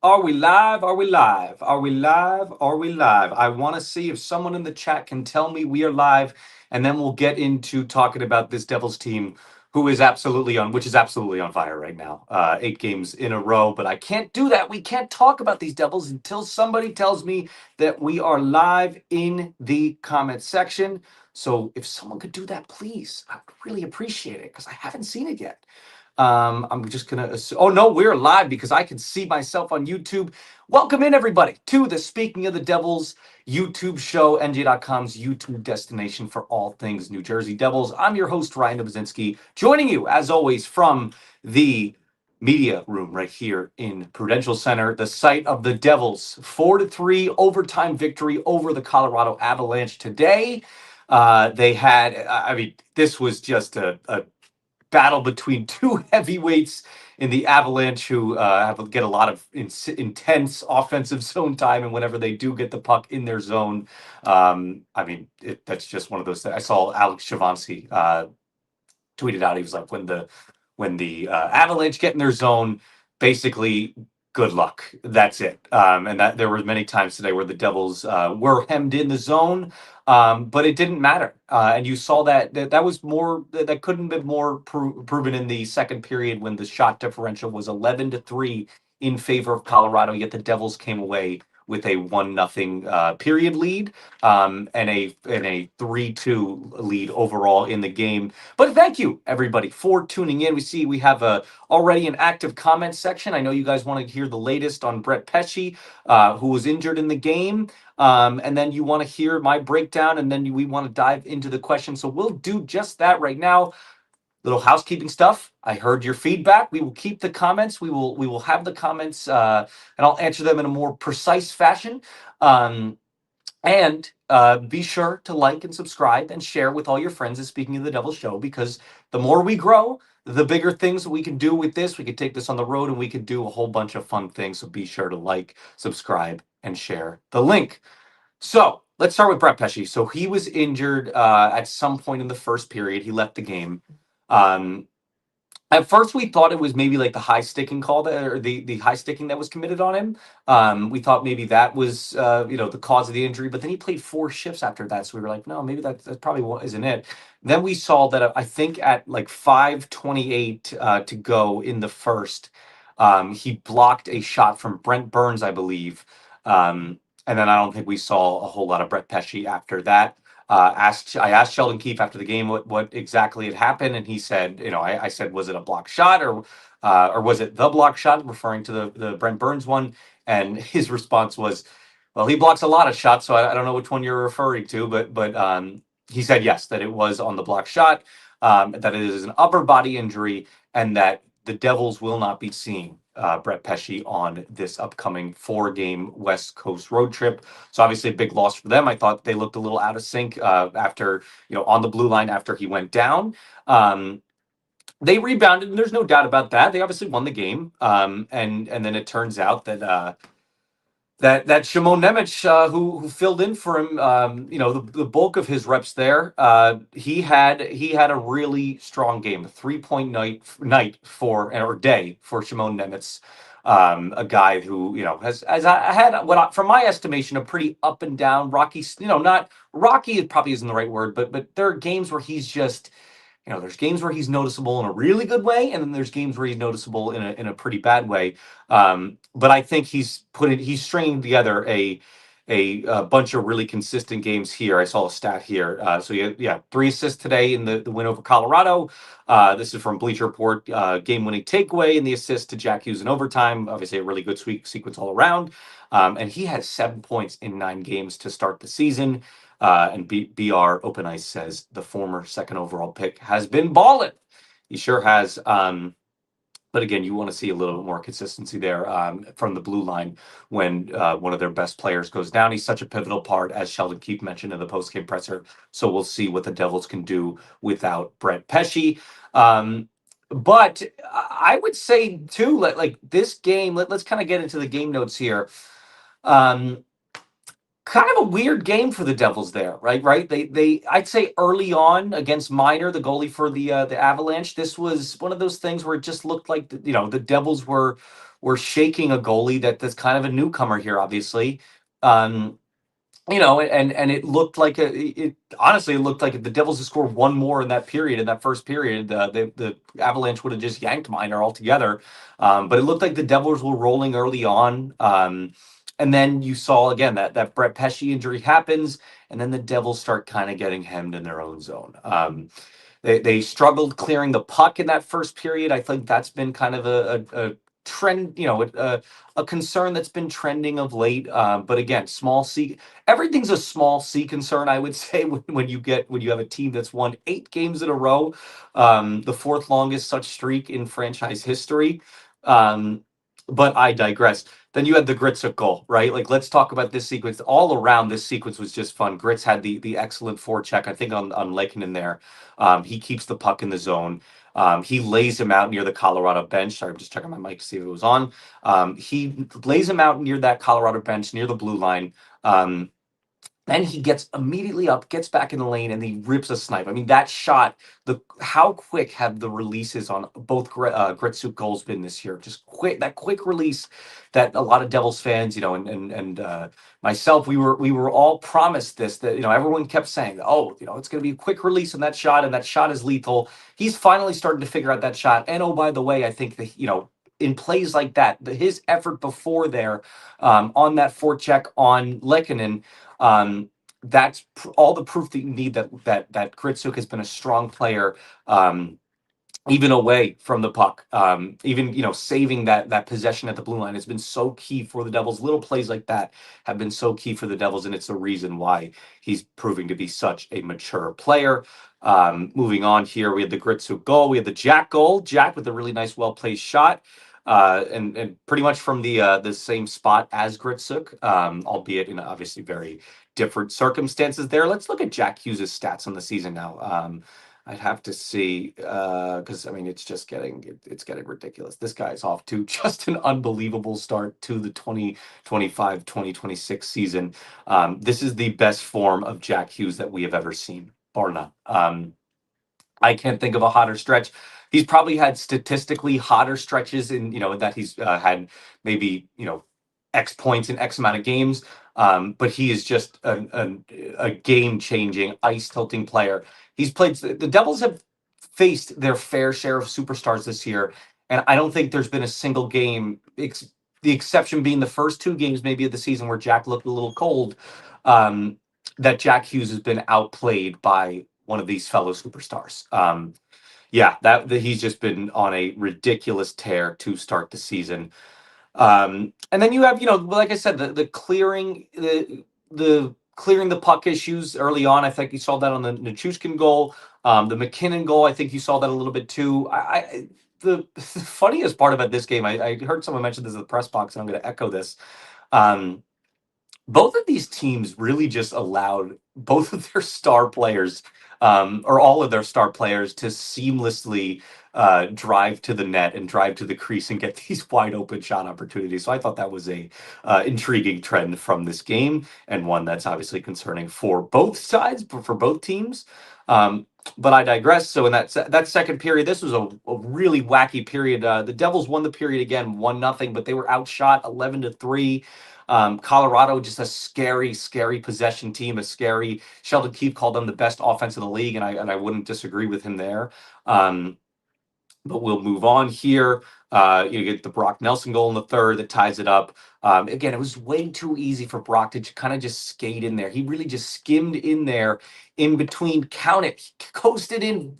Are we live? Are we live? Are we live? Are we live? I want to see if someone in the chat can tell me we are live, and then we'll get into talking about this Devils team, which is absolutely on fire right now. 8 games in a row, but I can't do that. We can't talk about these Devils until somebody tells me that we are live in the comment section. So if someone could do that, please, I would really appreciate it because I haven't seen it yet. I'm just gonna assume. Oh no, we're live because I can see myself on YouTube. Welcome in everybody to the Speaking of the Devils YouTube show, NJ.com's YouTube destination for all things New Jersey Devils. I'm your host Ryan Novozinsky, joining you as always from the media room right here in Prudential Center, the site of the Devils' 4-3 overtime victory over the Colorado Avalanche today. They had, I mean, this was just a battle between two heavyweights in the Avalanche who get a lot of intense offensive zone time, and whenever they do get the puck in their zone, that's just one of those things. I saw Alex Shavansky tweeted out. He was like, when the Avalanche get in their zone, basically good luck. That's it. And that there were many times today where the Devils were hemmed in the zone, but it didn't matter. And you saw that was more that couldn't have been more proven in the second period when the shot differential was 11-3 in favor of Colorado. Yet the Devils came away with a 1-0 period lead, and a 3-2 lead overall in the game. But thank you everybody for tuning in. We have already an active comment section. I know you guys want to hear the latest on Brett Pesce, who was injured in the game. And then you want to hear my breakdown, and then we want to dive into the question. So we'll do just that right now. Little housekeeping stuff. I heard your feedback. We will keep the comments. We will have the comments, and I'll answer them in a more precise fashion. And be sure to like and subscribe and share with all your friends at Speaking of the Devil Show, because the more we grow, the bigger things that we can do with this. We could take this on the road and we could do a whole bunch of fun things. So be sure to like, subscribe, and share the link. So let's start with Brett Pesce. So he was injured at some point in the first period. He left the game. At first, we thought it was maybe like the high sticking call or the high sticking that was committed on him. We thought maybe that was the cause of the injury, but then he played 4 shifts after that, so we were like, no, maybe that probably isn't it. Then we saw that I think at like 5:28 to go in the first, he blocked a shot from Brent Burns, I believe, and then I don't think we saw a whole lot of Brett Pesce after that. I asked Sheldon Keefe after the game what exactly had happened, and he said, I said, was it a block shot or was it the block shot, referring to the Brent Burns one? And his response was, well, he blocks a lot of shots, so I don't know which one you're referring to, but he said yes, that it was on the block shot, that it is an upper body injury, and that the Devils will not be seeing Brett Pesce on this upcoming 4-game West Coast road trip. So obviously a big loss for them. I thought they looked a little out of sync after, on the blue line after he went down. They rebounded, and there's no doubt about that. They obviously won the game. And then it turns out that that Shimon Nemec, who filled in for him, the bulk of his reps there, he had a really strong game, a 3-point night or day for Shimon Nemec, a guy who has had what, from my estimation, a pretty up and down, rocky. Not rocky, it probably isn't the right word, but there are games where he's just. There's games where he's noticeable in a really good way, and then there's games where he's noticeable in a pretty bad way. But I think he's stringing together a bunch of really consistent games here. I saw a stat here. So 3 assists today in the win over Colorado. This is from Bleacher Report. Game-winning takeaway and the assist to Jack Hughes in overtime. Obviously, a really good sequence all around. And he has 7 points in 9 games to start the season. And BR Open Ice says the former second overall pick has been balling. He sure has. But again, you want to see a little bit more consistency there from the blue line when one of their best players goes down. He's such a pivotal part, as Sheldon Keefe mentioned in the postgame presser. So we'll see what the Devils can do without Brett Pesce. But I would say, too, like this game, let's kind of get into the game notes here. Kind of a weird game for the Devils there, right? They I'd say early on against Miner, the goalie for the Avalanche, this was one of those things where it just looked like the Devils were we're shaking a goalie that's kind of a newcomer here, obviously. Um, and it looked like it honestly it looked like if the Devils had scored one more in that period, in that first period, the Avalanche would have just yanked Miner altogether. But it looked like the Devils were rolling early on. And then you saw again that Brett Pesce injury happens, and then the Devils start kind of getting hemmed in their own zone. They struggled clearing the puck in that first period. I think that's been kind of a trend, a concern that's been trending of late. But again, small C, everything's a small C concern, I would say, when you have a team that's won 8 games in a row, the fourth longest such streak in franchise history. Um, but I digress. Then you had the Gritsyuk goal, right? Like, let's talk about this sequence. All around, this sequence was just fun. Grits had the excellent forecheck, I think, on Lakenin there. He keeps the puck in the zone. He lays him out near the Colorado bench. Sorry, I'm just checking my mic to see if it was on. He lays him out near that Colorado bench, near the blue line. Then he gets immediately up, gets back in the lane, and he rips a snipe. I mean, that shot, the how quick have the releases on both Gritsyuk goals been this year? Just quick, that quick release that a lot of Devils fans, and myself, we were all promised this, that everyone kept saying, oh, it's going to be a quick release on that shot, and that shot is lethal. He's finally starting to figure out that shot. And oh, by the way, I think that in plays like that, his effort before there, on that forecheck on Lehkonen, that's all the proof that you need that Gritsyuk has been a strong player, even away from the puck. Even saving that possession at the blue line has been so key for the Devils. Little plays like that have been so key for the Devils, and it's the reason why he's proving to be such a mature player. Moving on here, we had the Gritsyuk goal. We had the Jack goal. Jack with a really nice, well placed shot. And pretty much from the same spot as Gritsyuk, albeit in obviously very different circumstances there. Let's look at Jack Hughes' stats on the season now. I'd have to see, because I mean it's getting ridiculous. This guy's off to just an unbelievable start to the 2025-2026 season. This is the best form of Jack Hughes that we have ever seen, bar none. I can't think of a hotter stretch. He's probably had statistically hotter stretches in, that he's had maybe, X points in X amount of games. But he is just a game changing, ice tilting player. He's played, the Devils have faced their fair share of superstars this year. And I don't think there's been a single game, the exception being the first 2 games maybe of the season where Jack looked a little cold, that Jack Hughes has been outplayed by one of these fellow superstars. Yeah, that he's just been on a ridiculous tear to start the season. And then you have, like I said, the clearing the clearing the puck issues early on. I think you saw that on the Nichushkin goal, the McKinnon goal. I think you saw that a little bit too. The funniest part about this game, I heard someone mention this in the press box, and I'm going to echo this. Both of these teams really just allowed both of their star players, or all of their star players, to seamlessly drive to the net and drive to the crease and get these wide open shot opportunities. So I thought that was a intriguing trend from this game, and one that's obviously concerning for both sides, for both teams. But I digress. So in that second period, this was a really wacky period. The Devils won the period again, 1-0, but they were outshot 11-3. Colorado, just a scary, scary possession team, a scary. Sheldon Keefe called them the best offense in the league, and I wouldn't disagree with him there. But we'll move on here. You get the Brock Nelson goal in the third that ties it up. Again, it was way too easy for Brock to kind of just skate in there. He really just skimmed in there in between. Count it, he coasted in.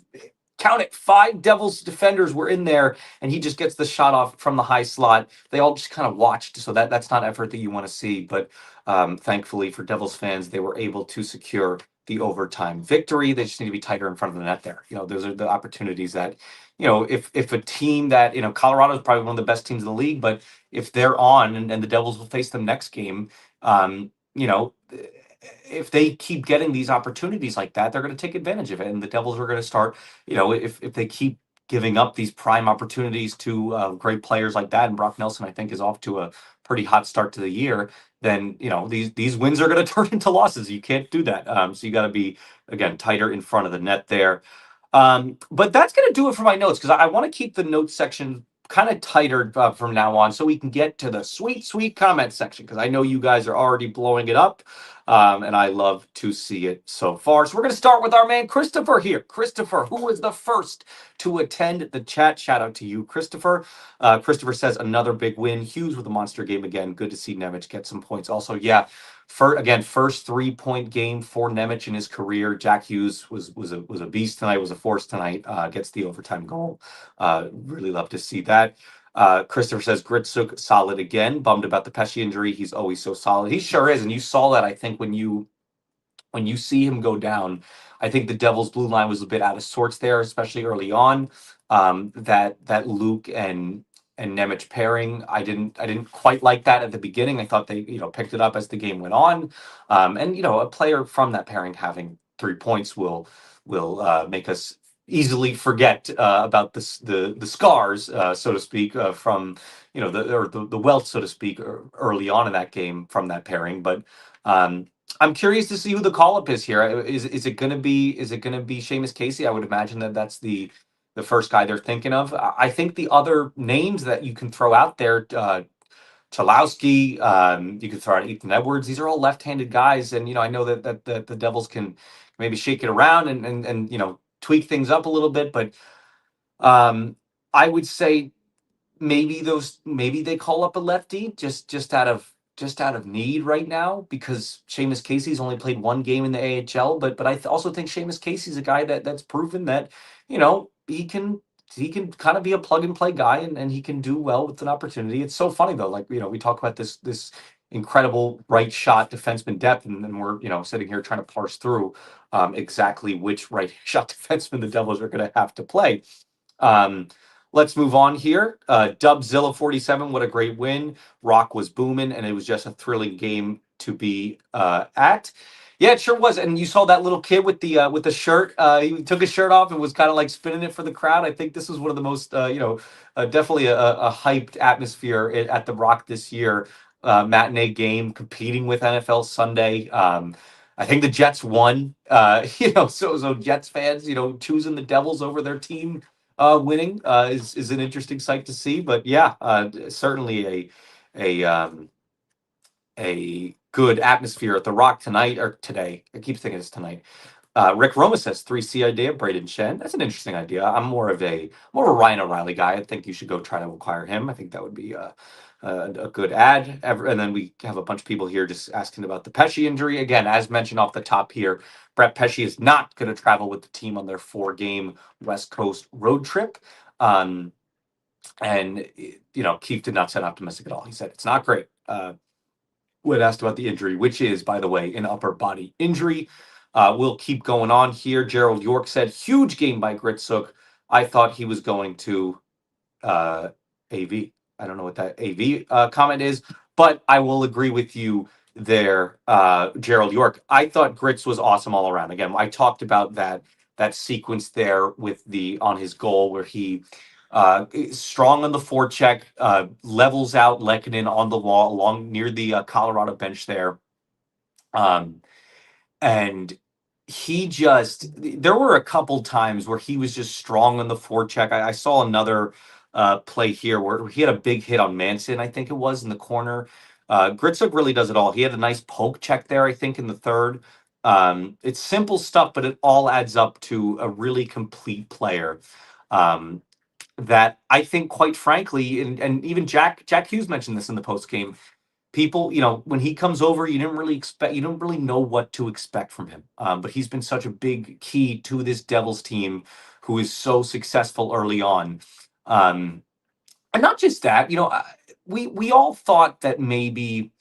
Count it, 5 Devils defenders were in there, and he just gets the shot off from the high slot. They all just kind of watched, so that's not effort that you want to see. But thankfully for Devils fans, they were able to secure the overtime victory. They just need to be tighter in front of the net there. Those are the opportunities that, if a team that, Colorado is probably one of the best teams in the league, but if they're on and the Devils will face them next game, if they keep getting these opportunities like that, they're going to take advantage of it. And the Devils are going to start, if they keep giving up these prime opportunities to great players like that, and Brock Nelson, I think, is off to a pretty hot start to the year, then, these wins are going to turn into losses. You can't do that. So you got to be, again, tighter in front of the net there. But that's going to do it for my notes, because I want to keep the notes section kind of tighter from now on so we can get to the sweet, sweet comment section because I know you guys are already blowing it up. And I love to see it so far. So we're going to start with our man Christopher here. Christopher, who was the first to attend the chat? Shout out to you, Christopher. Christopher says another big win. Hughes with a monster game again. Good to see Nemec get some points. Also, yeah, first 3-point game for Nemec in his career. Jack Hughes was a beast tonight. Was a force tonight. Gets the overtime goal. Really love to see that. Christopher says Gritsyuk solid again. Bummed about the Pesce injury. He's always so solid. He sure is, and you saw that. I think when you see him go down, I think the Devils' blue line was a bit out of sorts there, especially early on. That Luke and Nemec pairing, I didn't quite like that at the beginning. I thought they picked it up as the game went on, and a player from that pairing having 3 points will make us easily forget about the scars, so to speak, from the wealth, so to speak, early on in that game from that pairing. But I'm curious to see who the call up is here. Is it going to be Seamus Casey? I would imagine that's the first guy they're thinking of. I think the other names that you can throw out there, Chalowski, you can throw out Ethan Edwards. These are all left-handed guys, and I know that the Devils can maybe shake it around and tweak things up a little bit, but I would say maybe they call up a lefty just out of need right now because Seamus Casey's only played one game in the AHL, but I also think Seamus Casey's a guy that's proven that he can kind of be a plug and play guy and he can do well with an opportunity. It's so funny though, like we talk about this incredible right shot defenseman depth, and we're sitting here trying to parse through exactly which right shot defenseman the Devils are going to have to play. Um, let's move on here. Dubzilla 47, what a great win. Rock was booming, and it was just a thrilling game to be at. Yeah, it sure was. And you saw that little kid with the shirt. He took his shirt off and was kind of like spinning it for the crowd. I think this was one of the most, definitely a hyped atmosphere at the Rock this year. Matinee game competing with NFL Sunday. I think the Jets won. So Jets fans, choosing the Devils over their team winning is an interesting sight to see. But yeah, certainly a good atmosphere at the Rock tonight or today. I keep thinking it's tonight. Rick Roma says 3C idea, Braden Shen. That's an interesting idea. I'm more of a Ryan O'Reilly guy. I think you should go try to acquire him. I think that would be a good ad. And then we have a bunch of people here just asking about the Pesce injury. Again, as mentioned off the top here, Brett Pesce is not going to travel with the team on their 4-game West Coast road trip. And Keith did not sound optimistic at all. He said it's not great. When asked about the injury, which is, by the way, an upper body injury. We'll keep going on here. Gerald York said, huge game by Gritsyuk. I thought he was going to AV. I don't know what that AV comment is, but I will agree with you there, Gerald York. I thought Grits was awesome all around. Again, I talked about that sequence there with on his goal where he strong on the forecheck, levels out Lehkonen on the wall along near the Colorado bench there. And there were a couple times where he was just strong on the forecheck. I saw another play here where he had a big hit on Manson, I think it was, in the corner. Gritsyuk really does it all. He had a nice poke check there, I think, in the third. It's simple stuff, but it all adds up to a really complete player. That I think, quite frankly, and even Jack Hughes mentioned this in the post game. People, when he comes over, you don't really know what to expect from him. But he's been such a big key to this Devils team, who is so successful early on. And not just that, we all thought that maybe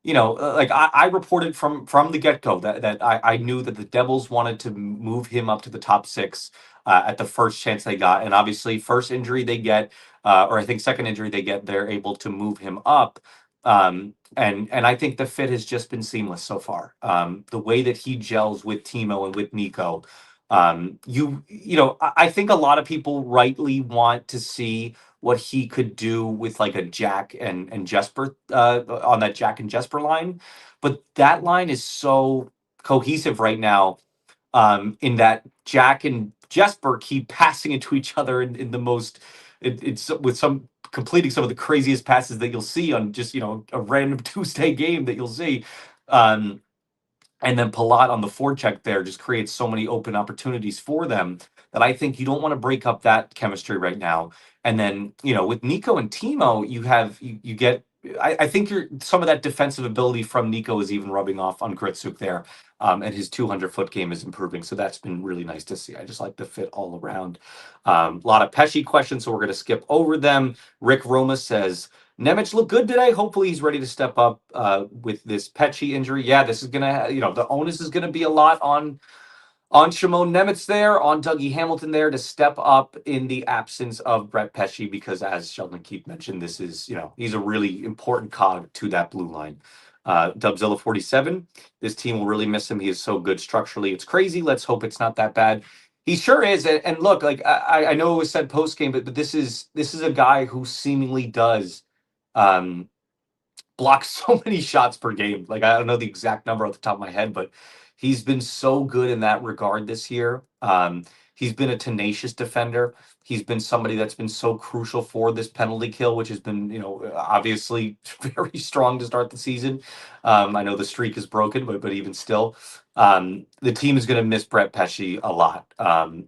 like I reported from the get-go that I knew that the Devils wanted to move him up to the top 6 at the first chance they got. And obviously, first injury they get, or I think second injury they get, they're able to move him up. And I think the fit has just been seamless so far. The way that he gels with Timo and with Nico. I think a lot of people rightly want to see what he could do with like a Jack and Jesper on that Jack and Jesper line. But that line is so cohesive right now, in that Jack and Jesper keep passing into each other in the most it's with some completing some of the craziest passes that you'll see on just a random Tuesday game that you'll see. Um, and then Palat on the forecheck there just creates so many open opportunities for them that I think you don't want to break up that chemistry right now. And then, with Nico and Timo, you get I think some of that defensive ability from Nico is even rubbing off on Gritsyuk there. And his 200-foot game is improving. So that's been really nice to see. I just like the fit all around. A lot of Pesce questions, so we're going to skip over them. Rick Roma says, Nemec looked good today. Hopefully, he's ready to step up with this Pesce injury. Yeah, this is gonna, the onus is gonna be a lot on Shimon Nemec there, on Dougie Hamilton there to step up in the absence of Brett Pesce, because as Sheldon Keefe mentioned, this is, he's a really important cog to that blue line. Dubzilla 47, this team will really miss him. He is so good structurally. It's crazy. Let's hope it's not that bad. He sure is. And look, like I know it was said post game, but this is a guy who seemingly does um, blocks so many shots per game. Like I don't know the exact number off the top of my head, but he's been so good in that regard this year. He's been a tenacious defender. He's been somebody that's been so crucial for this penalty kill, which has been, obviously very strong to start the season. I know the streak is broken, but even still, the team is going to miss Brett Pesce a lot.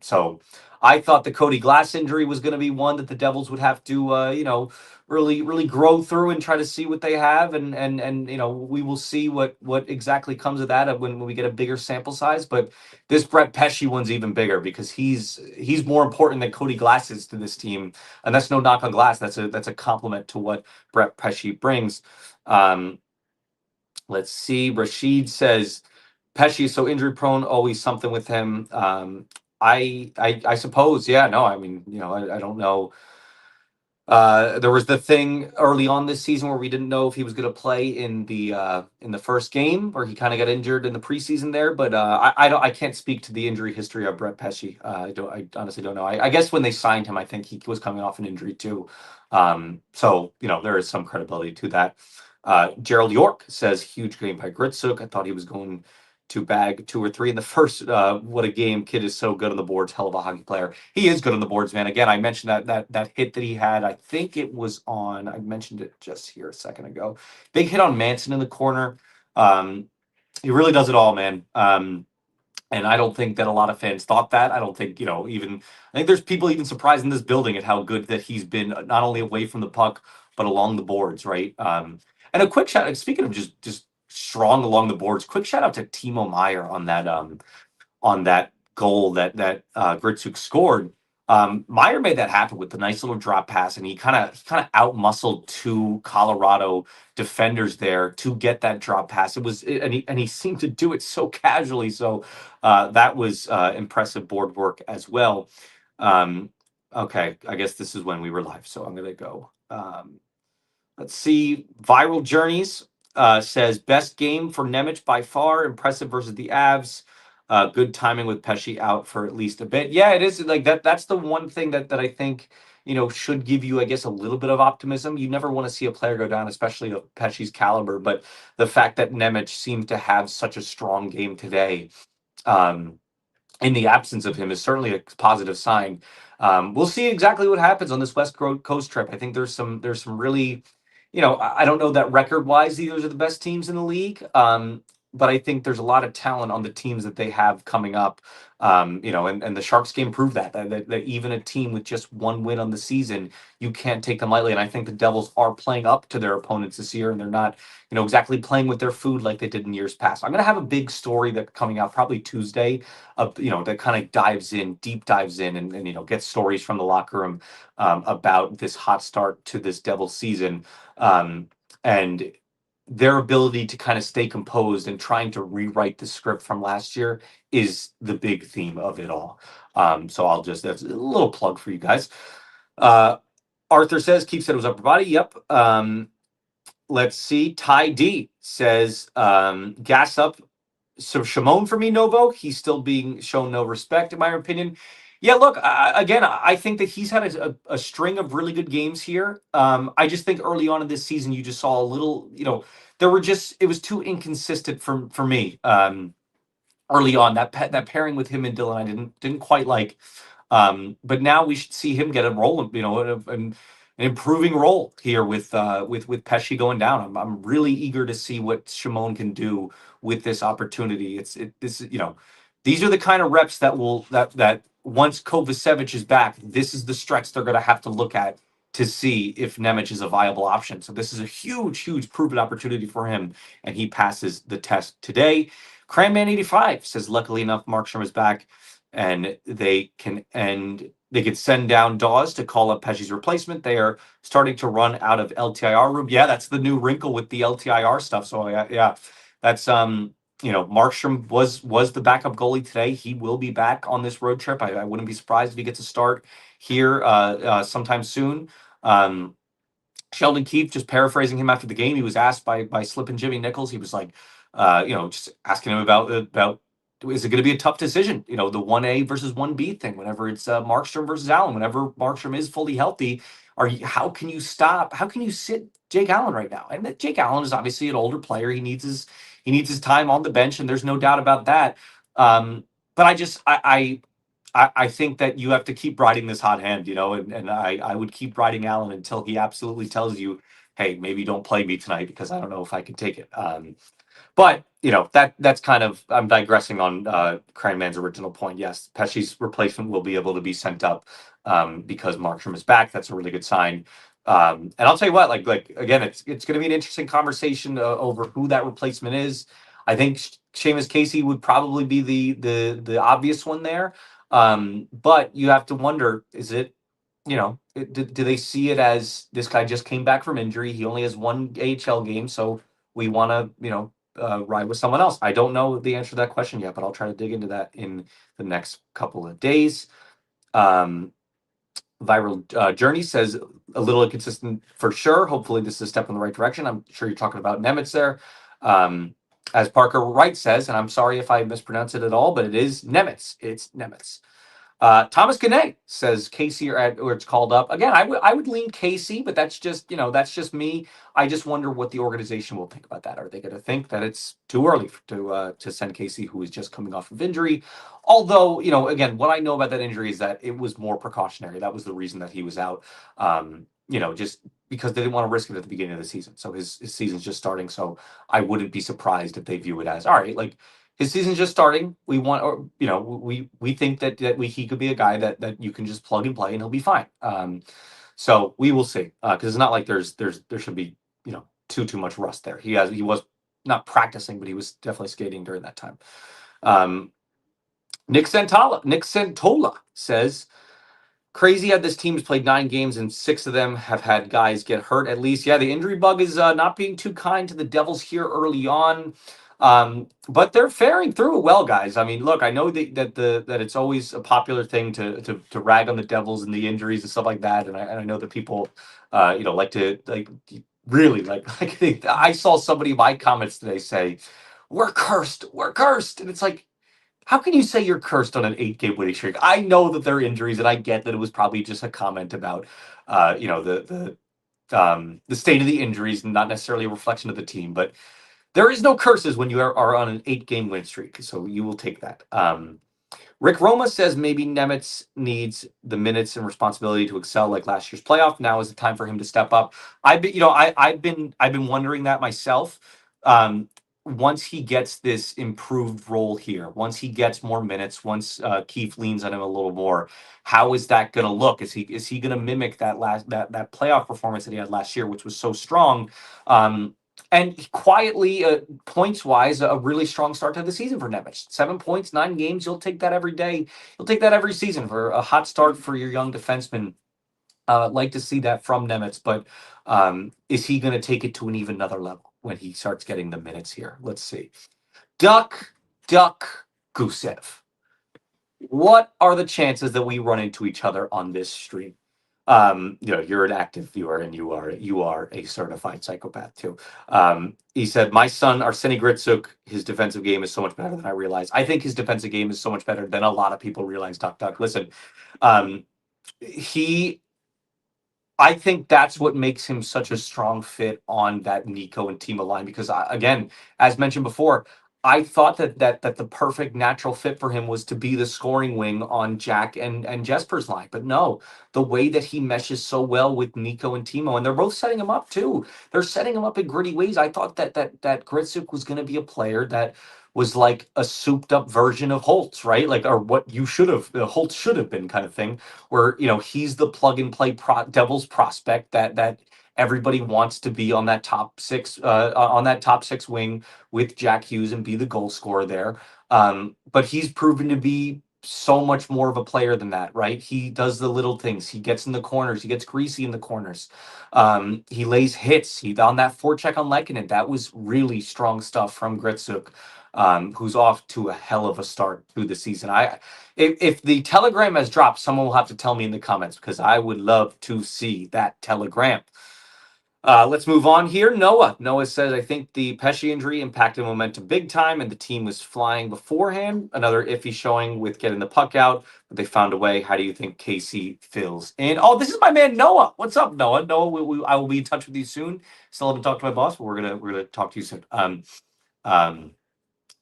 So I thought the Cody Glass injury was going to be one that the Devils would have to, really grow through and try to see what they have, and we will see what exactly comes of that when we get a bigger sample size. But this Brett Pesce one's even bigger because he's more important than Cody Glass is to this team, and that's no knock on Glass. That's a compliment to what Brett Pesce brings. Let's see. Rashid says Pesce is so injury prone, always something with him. I suppose, yeah. No, I mean, I don't know. There was the thing early on this season where we didn't know if he was going to play in the first game, or he kind of got injured in the preseason there. But I can't speak to the injury history of Brett Pesce. I honestly don't know. I guess when they signed him, I think he was coming off an injury too. So there is some credibility to that. Gerald York says huge game by Gritsyuk. I thought he was going to bag 2 or 3 in the first. What a game! Kid is so good on the boards. Hell of a hockey player. He is good on the boards, man. Again, I mentioned that hit that he had. I think it was on. I mentioned it just here a second ago. Big hit on Manson in the corner. He really does it all, man. And I don't think that a lot of fans thought that. I don't think, even I think there's people even surprised in this building at how good that he's been, not only away from the puck but along the boards, right? And a quick shout. Speaking of just strong along the boards, quick shout out to Timo Meyer on that goal that Gritsyuk scored. Meyer made that happen with the nice little drop pass, and he kind of outmuscled 2 Colorado defenders there to get that drop pass. And he seemed to do it so casually. So that was impressive board work as well. Okay, I guess this is when we were live, so I'm gonna go. Let's see. Viral Journeys says best game for Nemec by far. Impressive versus the Avs. Good timing with Pesce out for at least a bit. Yeah, it is like that. That's the one thing that I think should give you, I guess, a little bit of optimism. You never want to see a player go down, especially of Pesce's caliber. But the fact that Nemec seemed to have such a strong game today, in the absence of him, is certainly a positive sign. We'll see exactly what happens on this West Coast trip. I think there's some really, I don't know that record wise these are the best teams in the league. But I think there's a lot of talent on the teams that they have coming up. And the Sharks game proved that even a team with just 1 win on the season, you can't take them lightly. And I think the Devils are playing up to their opponents this year, and they're not, exactly playing with their food like they did in years past. I'm going to have a big story that coming out probably Tuesday, that kind of deep dives in, and gets stories from the locker room about this hot start to this Devils season. And their ability to kind of stay composed and trying to rewrite the script from last year is the big theme of it all. So that's a little plug for you guys. Arthur says, Keith said it was upper body. Yep. Let's see. Ty D says, gas up. So Shimon for me, Novo. He's still being shown no respect, in my opinion. Yeah, look, again, I think that he's had a string of really good games here. I just think early on in this season, you just saw a little, it was too inconsistent for me. Early on, that pairing with him and Dylan, I didn't quite like. But now we should see him get a role, an improving role here with Pesce going down. I'm really eager to see what Shimon can do with this opportunity. These are the kind of reps that once Kovacevic is back, this is the stretch they're going to have to look at to see if Nemec is a viable option. So this is a huge proven opportunity for him, and he passes the test today. Cranman85 says, luckily enough, Markstrom is back, and they could send down Dawes to call up Pesce's replacement. They are starting to run out of LTIR room. Yeah, that's the new wrinkle with the LTIR stuff. So yeah, that's Markstrom was the backup goalie today. He will be back on this road trip. I wouldn't be surprised if he gets a start here sometime soon. Sheldon Keefe, just paraphrasing him after the game, he was asked by Slip and Jimmy Nichols. He was like, just asking him about is it going to be a tough decision? The 1A versus 1B thing. Whenever it's Markstrom versus Allen, whenever Markstrom is fully healthy, how can you sit Jake Allen right now? And Jake Allen is obviously an older player. He needs his time on the bench, and there's no doubt about that. But I think that you have to keep riding this hot hand, and I would keep riding Allen until he absolutely tells you, hey, maybe don't play me tonight because I don't know if I can take it. But that's kind of, I'm digressing on Cranman's original point. Yes, Pesce's replacement will be able to be sent up because Markstrom is back. That's a really good sign. And I'll tell you what, like again, it's going to be an interesting conversation over who that replacement is. I think Seamus Casey would probably be the obvious one there. But you have to wonder, is it, do they see it as this guy just came back from injury? He only has one AHL game, so we want to, ride with someone else. I don't know the answer to that question yet, but I'll try to dig into that in the next couple of days. Viral Journey says a little inconsistent for sure. Hopefully this is a step in the right direction. I'm sure you're talking about Nemec there. As Parker Wright says, and I'm sorry if I mispronounce it at all, but it is Nemec. It's Nemec. Thomas Gannett says Casey or it's called up again. I would lean Casey, but that's just me. I just wonder what the organization will think about that. Are they going to think that it's too early to send Casey, who is just coming off of injury? Although again, what I know about that injury is that it was more precautionary. That was the reason that he was out. Just because they didn't want to risk it at the beginning of the season. So his season's just starting. So I wouldn't be surprised if they view it as all right, like his season's just starting. We want, or we think that he could be a guy that you can just plug and play and he'll be fine. So we will see because it's not like there should be too much rust there. He was not practicing, but he was definitely skating during that time. Nick Santola says, crazy how this team has played 9 games and 6 of them have had guys get hurt at least. Yeah, the injury bug is not being too kind to the Devils here early on. But they're faring through it well, guys. I mean, look, I know that it's always a popular thing to rag on the Devils and the injuries and stuff like that, and I know that people, like to really like I saw somebody in my comments today say, we're cursed," and it's like, how can you say you're cursed on an 8-game winning streak? I know that there are injuries, and I get that it was probably just a comment about, the state of the injuries, and not necessarily a reflection of the team, but. There is no curses when you are on an 8-game win streak, so you will take that. Rick Roma says maybe Nemec needs the minutes and responsibility to excel like last year's playoff. Now is the time for him to step up. I've been wondering that myself. Once he gets this improved role here, once he gets more minutes, once Keefe leans on him a little more, how is that going to look? Is he going to mimic that playoff performance that he had last year, which was so strong? And quietly, points-wise, a really strong start to the season for Nemec. 7 points, 9 games. You'll take that every day. You'll take that every season for a hot start for your young defenseman. Like to see that from Nemec, but is he going to take it to an even another level when he starts getting the minutes here? Let's see. Duck Gusev. What are the chances that we run into each other on this stream? You're an active viewer and you are a certified psychopath too. He said, my son, Arseny Gritsyuk, his defensive game is so much better than I realized. I think his defensive game is so much better than a lot of people realize. Duck. Listen, I think that's what makes him such a strong fit on that Nico and Timo line because, again, as mentioned before, I thought that the perfect natural fit for him was to be the scoring wing on Jack and Jesper's line. But no, the way that he meshes so well with Nico and Timo, and they're both setting him up too. They're setting him up in gritty ways. I thought that Gritsyuk was going to be a player that was like a souped up version of Holtz, right? Like, or what you should have, Holtz should have been, kind of thing, where he's the plug and play Devils prospect that everybody wants to be on that top six wing with Jack Hughes and be the goal scorer there. But he's proven to be so much more of a player than that, right? He does the little things. He gets in the corners. He gets greasy in the corners. He lays hits. He on that forecheck on Lehkonen. That was really strong stuff from Gritsyuk, who's off to a hell of a start through the season. If the telegram has dropped, someone will have to tell me in the comments because I would love to see that telegram. Let's move on here. Noah says, I think the Pesce injury impacted momentum big time, and the team was flying beforehand. Another iffy showing with getting the puck out, but they found a way. How do you think Casey fills in? Oh, this is my man Noah. What's up, Noah? Noah, I will be in touch with you soon. Still haven't talked to my boss, but we're gonna talk to you soon. Um,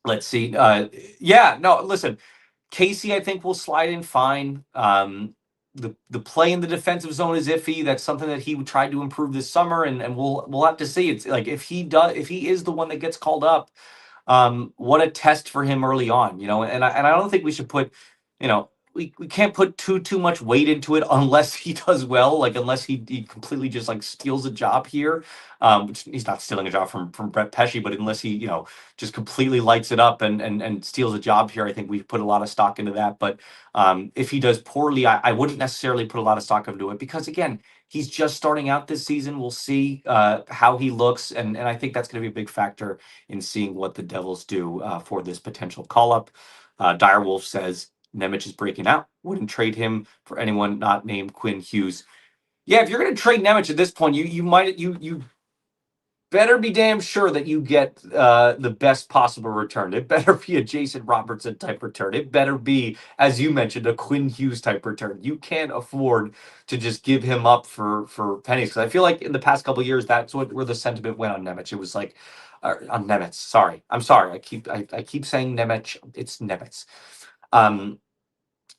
let's see. Yeah, no, listen. Casey, I think, will slide in fine. The play in the defensive zone is iffy. That's something that he tried to improve this summer, and we'll have to see. It's like if he is the one that gets called up, what a test for him early on, and I don't think we should put, we can't put too much weight into it unless he does well, like unless he completely just like steals a job here, which he's not stealing a job from Brett Pesce, but unless he just completely lights it up and steals a job here, I think we put a lot of stock into that. But if he does poorly, I wouldn't necessarily put a lot of stock into it because again, he's just starting out this season. We'll see how he looks, and I think that's going to be a big factor in seeing what the Devils do for this potential call up. Direwolf says Nemec is breaking out. Wouldn't trade him for anyone not named Quinn Hughes. Yeah, if you're going to trade Nemec at this point, you better be damn sure that you get the best possible return. It better be a Jason Robertson type return. It better be, as you mentioned, a Quinn Hughes type return. You can't afford to just give him up for pennies. Because I feel like in the past couple of years, that's where the sentiment went on Nemec. It was like on Nemec. Sorry, I'm sorry. I keep saying Nemec. It's Nemec. Um,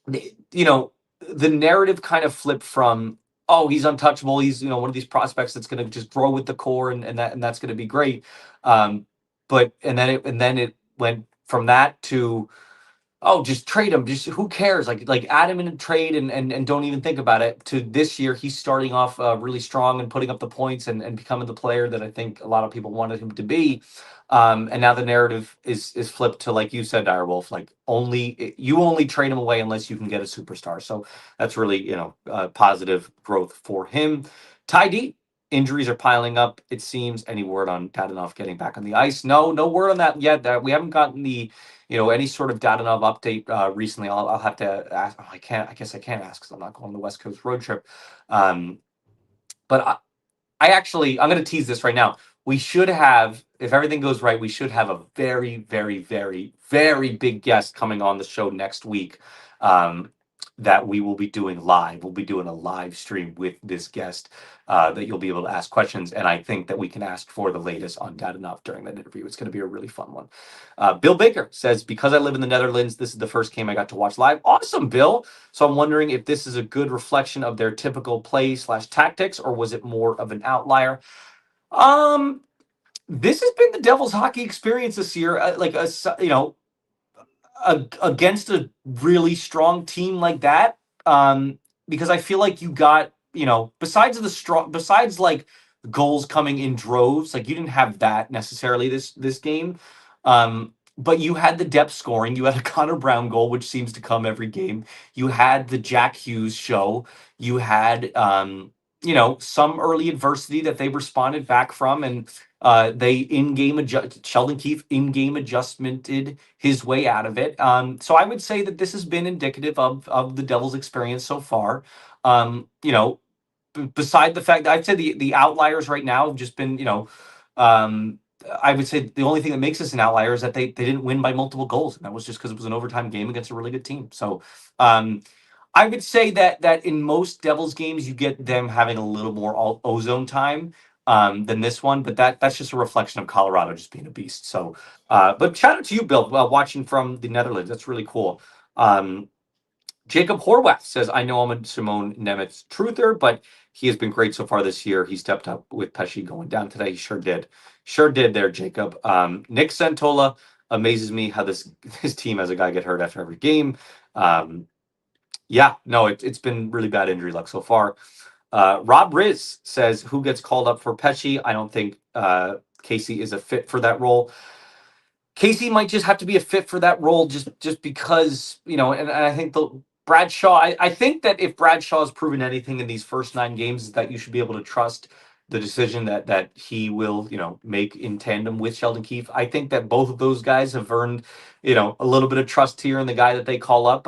the narrative kind of flipped from, oh, he's untouchable, he's one of these prospects that's going to just grow with the core, and that's going to be great. But and then it went from that to, oh, just trade him. Just who cares? Like add him in a trade and don't even think about it. To this year, he's starting off really strong and putting up the points and becoming the player that I think a lot of people wanted him to be. And now the narrative is flipped to, like you said, Direwolf, like you only trade him away unless you can get a superstar. So that's really positive growth for him. Ty D, injuries are piling up, it seems. Any word on Dadonov getting back on the ice? No word on that yet. That we haven't gotten the any sort of Dadonov update recently. I'll have to ask. Oh, I guess I can't ask because I'm not going on the West Coast road trip. But I'm going to tease this right now. We should have, if everything goes right, we should have a very, very, very, very big guest coming on the show next week. That we will be doing live. We'll be doing a live stream with this guest that you'll be able to ask questions. And I think that we can ask for the latest on Dadonov during that interview. It's going to be a really fun one. Bill Baker says, because I live in the Netherlands, this is the first game I got to watch live. Awesome, Bill. So I'm wondering if this is a good reflection of their typical play/tactics, or was it more of an outlier? This has been the Devils hockey experience this year. Against a really strong team like that, because I feel like you got, besides like goals coming in droves, like you didn't have that necessarily this game. But you had the depth scoring. You had a Connor Brown goal, which seems to come every game. You had the Jack Hughes show. You had some early adversity that they responded back from, and they in-game adjust. Sheldon Keefe in-game adjustmented his way out of it. So I would say that this has been indicative of the Devils' experience so far. Beside the fact that I'd say the outliers right now have just been, I would say the only thing that makes this an outlier is that they didn't win by multiple goals, and that was just because it was an overtime game against a really good team. So I would say that in most Devils games, you get them having a little more ozone time. than this one, but that's just a reflection of Colorado just being a beast. So, but shout out to you, Bill, watching from the Netherlands. That's really cool. Jacob Horwath says, I know I'm a Simone Nemec truther, but he has been great so far this year. He stepped up with Pesce going down today. He sure did. Sure did there, Jacob. Nick Santola amazes me how this team has a guy get hurt after every game. Yeah, no, it's been really bad injury luck so far. Rob Riz says, who gets called up for Pesce? I don't think Casey is a fit for that role. Casey might just have to be a fit for that role just because, and I think Bradshaw, I think that if Bradshaw has proven anything in these first 9 games, is that you should be able to trust the decision that he will, make in tandem with Sheldon Keefe. I think that both of those guys have earned, a little bit of trust here in the guy that they call up.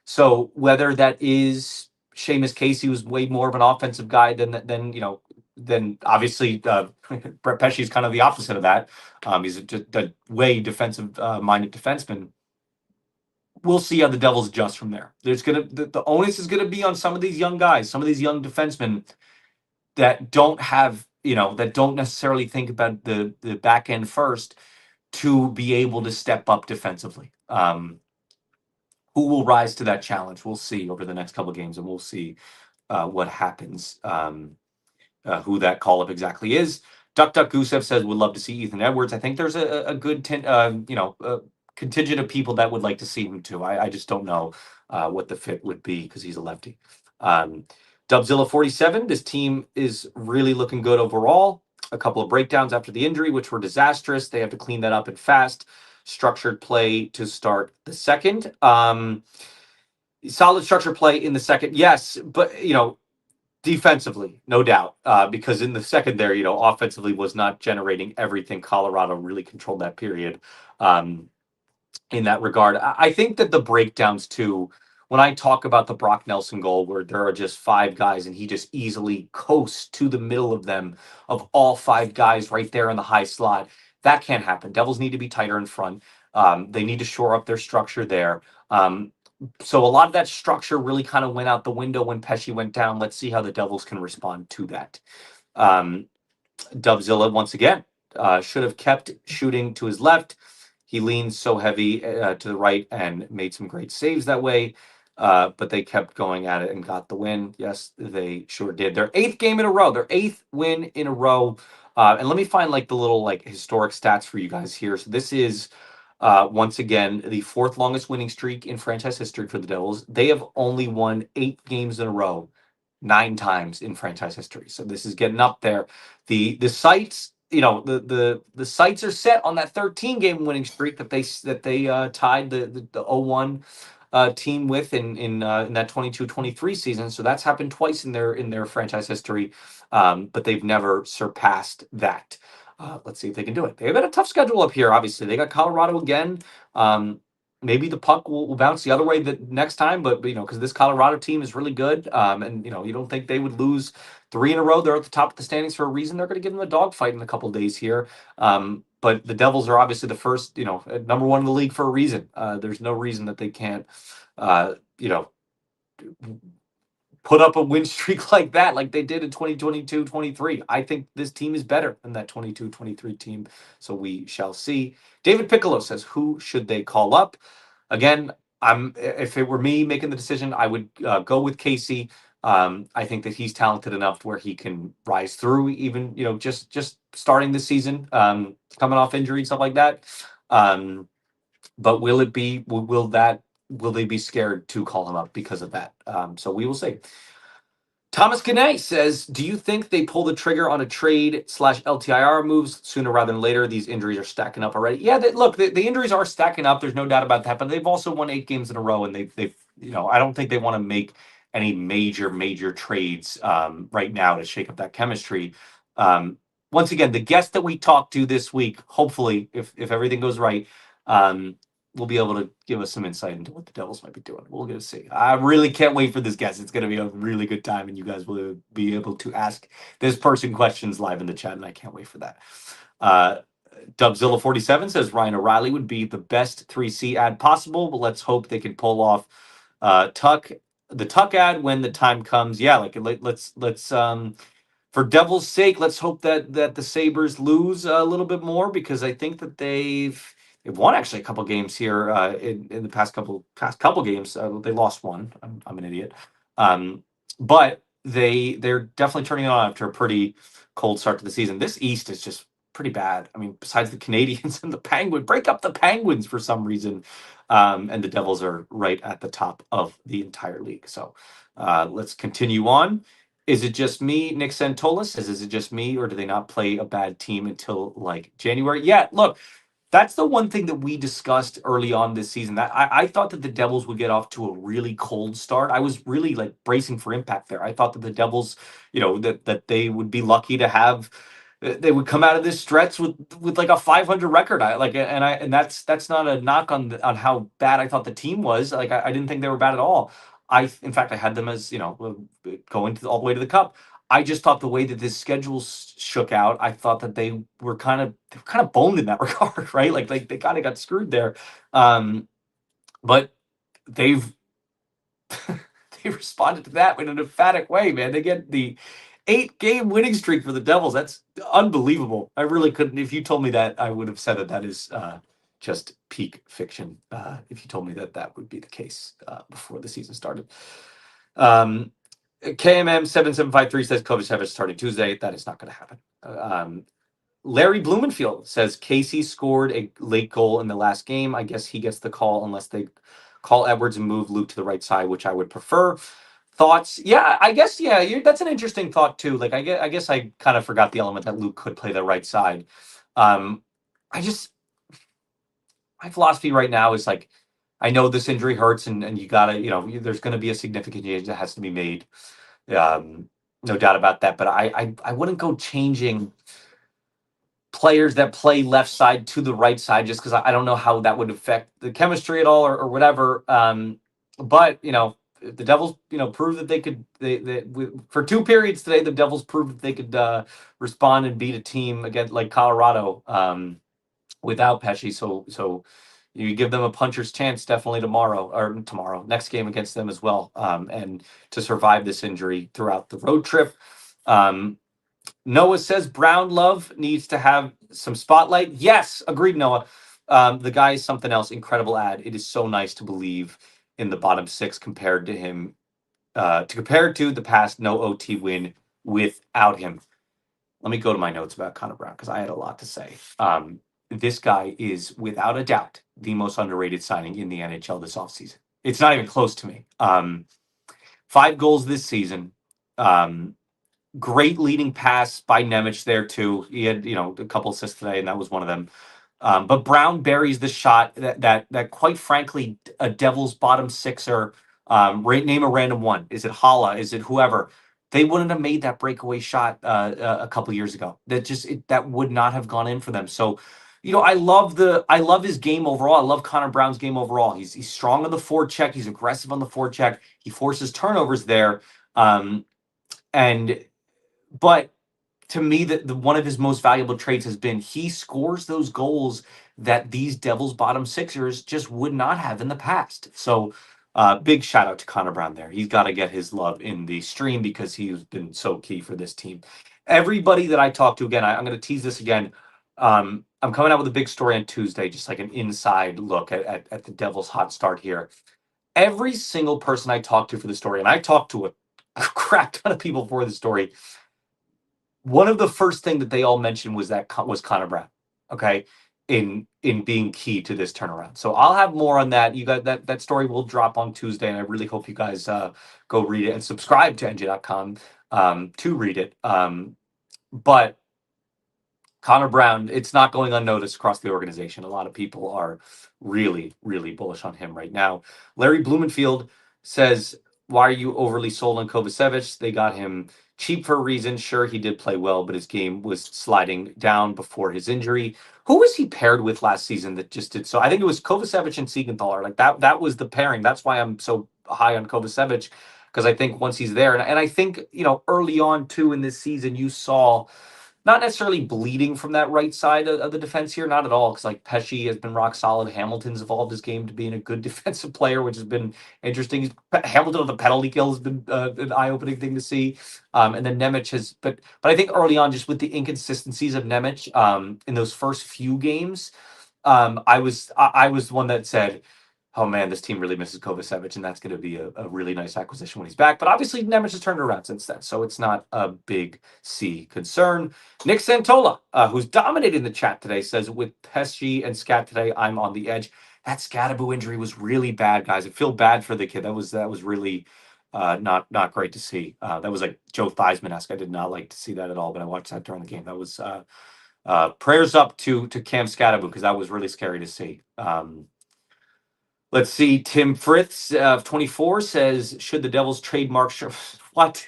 So whether that is Seamus Casey, who's way more of an offensive guy than obviously Brett Pesce is kind of the opposite of that. He's a way defensive minded defenseman. We'll see how the Devils adjust from there. The onus is gonna be on some of these young guys, some of these young defensemen that don't have, that don't necessarily think about the back end first to be able to step up defensively. Who will rise to that challenge? We'll see over the next couple of games, and we'll see what happens. Who that call up exactly is. Duck Gusev says would love to see Ethan Edwards. I think there's a good contingent of people that would like to see him too. I just don't know what the fit would be because he's a lefty. Dubzilla 47. This team is really looking good overall. A couple of breakdowns after the injury, which were disastrous. They have to clean that up and fast. Structured play to start the second. Solid structured play in the second, yes, but defensively, no doubt, because in the second there, offensively was not generating everything. Colorado really controlled that period in that regard. I think that the breakdowns too, when I talk about the Brock Nelson goal where there are just 5 guys and he just easily coasts to the middle of them, of all 5 guys right there in the high slot, that can't happen. Devils need to be tighter in front. They need to shore up their structure there. So a lot of that structure really kind of went out the window when Pesce went down. Let's see how the Devils can respond to that. Dubzilla, once again, should have kept shooting to his left. He leans so heavy to the right and made some great saves that way. But they kept going at it and got the win. Yes, they sure did. Their 8th game in a row, their 8th win in a row. And let me find the little historic stats for you guys here. So this is once again the 4th longest winning streak in franchise history for the Devils. They have only won 8 games in a row 9 times in franchise history. So this is getting up there. The sights, the sights are set on that 13 game winning streak that they tied the 0-1 team with in that 22-23 season. So that's happened twice in their franchise history, but they've never surpassed that. Let's see if they can do it. They've got a tough schedule up here. Obviously, they got Colorado again. Maybe the puck will bounce the other way the next time, but because this Colorado team is really good, and you don't think they would lose 3 in a row. They're at the top of the standings for a reason. They're going to give them a dogfight in a couple of days here. But the Devils are obviously the first, number 1 in the league for a reason. There's no reason that they can't, put up a win streak like that, like they did in 2022-23. I think this team is better than that 22-23 team. So we shall see. David Piccolo says, who should they call up? Again, if it were me making the decision, I would go with Casey. I think that he's talented enough where he can rise through, even just starting the season, coming off injury, stuff like that. But will they be scared to call him up because of that? So we will see. Thomas Ganay says, do you think they pull the trigger on a trade/LTIR moves sooner rather than later? These injuries are stacking up already. Yeah, the injuries are stacking up. There's no doubt about that. But they've also won 8 games in a row, and they've I don't think they want to make any major trades right now to shake up that chemistry. Once again, the guest that we talked to this week, hopefully, if everything goes right, will be able to give us some insight into what the Devils might be doing. We'll get to see. I really can't wait for this guest. It's going to be a really good time, and you guys will be able to ask this person questions live in the chat, and I can't wait for that. Dubzilla 47 says Ryan O'Reilly would be the best 3C ad possible, but let's hope they can pull off the Tuck ad when the time comes. Yeah, let's for Devil's sake, let's hope that the Sabres lose a little bit more, because I think that they've won actually a couple games here in the past couple games. They lost one. I'm an idiot, but they're definitely turning it on after a pretty cold start to the season. This East is just pretty bad. I mean, besides the Canadians and the Penguins, break up the Penguins for some reason, and the Devils are right at the top of the entire league. So let's continue on. Is it just me? Nick Santola says, is it just me, or do they not play a bad team until like January? Yeah, look, that's the one thing that we discussed early on this season. That I thought that the Devils would get off to a really cold start. I was really like bracing for impact there. I thought that the Devils, that they would be lucky to have they would come out of this stretch with like a 500 record. And that's not a knock on how bad I thought the team was. Like I didn't think they were bad at all. In fact, I had them as going all the way to the cup. I just thought the way that this schedule shook out, I thought that they were kind of boned in that regard, right? Like they kind of got screwed there. But they've they responded to that in an emphatic way, man. They get the 8-game winning streak for the Devils. That's unbelievable. I really couldn't. If you told me that, I would have said that is just peak fiction. If you told me that would be the case before the season started. KMM7753 says Kovacevic starting Tuesday. That is not going to happen. Larry Blumenfield says Casey scored a late goal in the last game. I guess he gets the call unless they call Edwards and move Luke to the right side, which I would prefer. Thoughts? Yeah, I guess. Yeah, that's an interesting thought too. Like I guess I kind of forgot the element that Luke could play the right side. I just my philosophy right now is like, I know this injury hurts, and you gotta, there's going to be a significant change that has to be made. No doubt about that. But I wouldn't go changing players that play left side to the right side just because I don't know how that would affect the chemistry at all, or whatever. But the Devils, proved that they could. For 2 periods today, the Devils proved that they could respond and beat a team against like Colorado without Pesce. So you give them a puncher's chance definitely tomorrow, next game against them as well, and to survive this injury throughout the road trip. Noah says Brown Love needs to have some spotlight. Yes, agreed, Noah. The guy is something else. Incredible ad. It is so nice to believe in the bottom six compared to him, to compare to the past no OT win without him. Let me go to my notes about Connor Brown because I had a lot to say. This guy is without a doubt the most underrated signing in the NHL this offseason. It's not even close to me. 5 goals this season. Great leading pass by Nemec there too. He had a couple assists today, and that was one of them. But Brown buries the shot that quite frankly a Devils bottom sixer, name a random one. Is it Hala? Is it whoever? They wouldn't have made that breakaway shot a couple years ago. That would not have gone in for them. So, I love his game overall. I love Connor Brown's game overall. He's strong on the forecheck. He's aggressive on the forecheck. He forces turnovers there. But to me, one of his most valuable traits has been he scores those goals that these Devils bottom sixers just would not have in the past. So big shout out to Connor Brown there. He's got to get his love in the stream because he's been so key for this team. Everybody that I talk to, again, I'm going to tease this again. I'm coming out with a big story on Tuesday, just like an inside look at the Devils' hot start here. Every single person I talked to for the story, and I talked to a crap ton of people for the story, one of the first thing that they all mentioned was Connor Brown, okay, in being key to this turnaround. So I'll have more on that. You got that story will drop on Tuesday, and I really hope you guys go read it and subscribe to NJ.com to read it. But Connor Brown, it's not going unnoticed across the organization. A lot of people are really, really bullish on him right now. Larry Blumenfield says, why are you overly sold on Kovacevic? They got him cheap for a reason. Sure, he did play well, but his game was sliding down before his injury. Who was he paired with last season that just did so? I think it was Kovacevic and Siegenthaler. Like that was the pairing. That's why I'm so high on Kovacevic, because I think once he's there, and I think, early on too in this season, you saw not necessarily bleeding from that right side of the defense here, not at all. Because like Pesce has been rock solid. Hamilton's evolved his game to being a good defensive player, which has been interesting. Hamilton with the penalty kill has been an eye-opening thing to see. And then Nemec has, but I think early on, just with the inconsistencies of Nemec in those first few games, I was the one that said, oh man, this team really misses Kovacevic, and that's going to be a really nice acquisition when he's back. But obviously, Nemec has turned around since then, so it's not a big C concern. Nick Santola, who's dominating the chat today, says, with Pesce and Scat today, I'm on the edge. That Scattaboo injury was really bad, guys. I feel bad for the kid. That was really not great to see. That was like Joe Theismann-esque. I did not like to see that at all, but I watched that during the game. That was prayers up to Cam Scattaboo, because that was really scary to see. Let's see. Tim Fritz of 24 says, should the Devils trade Markstrom? What?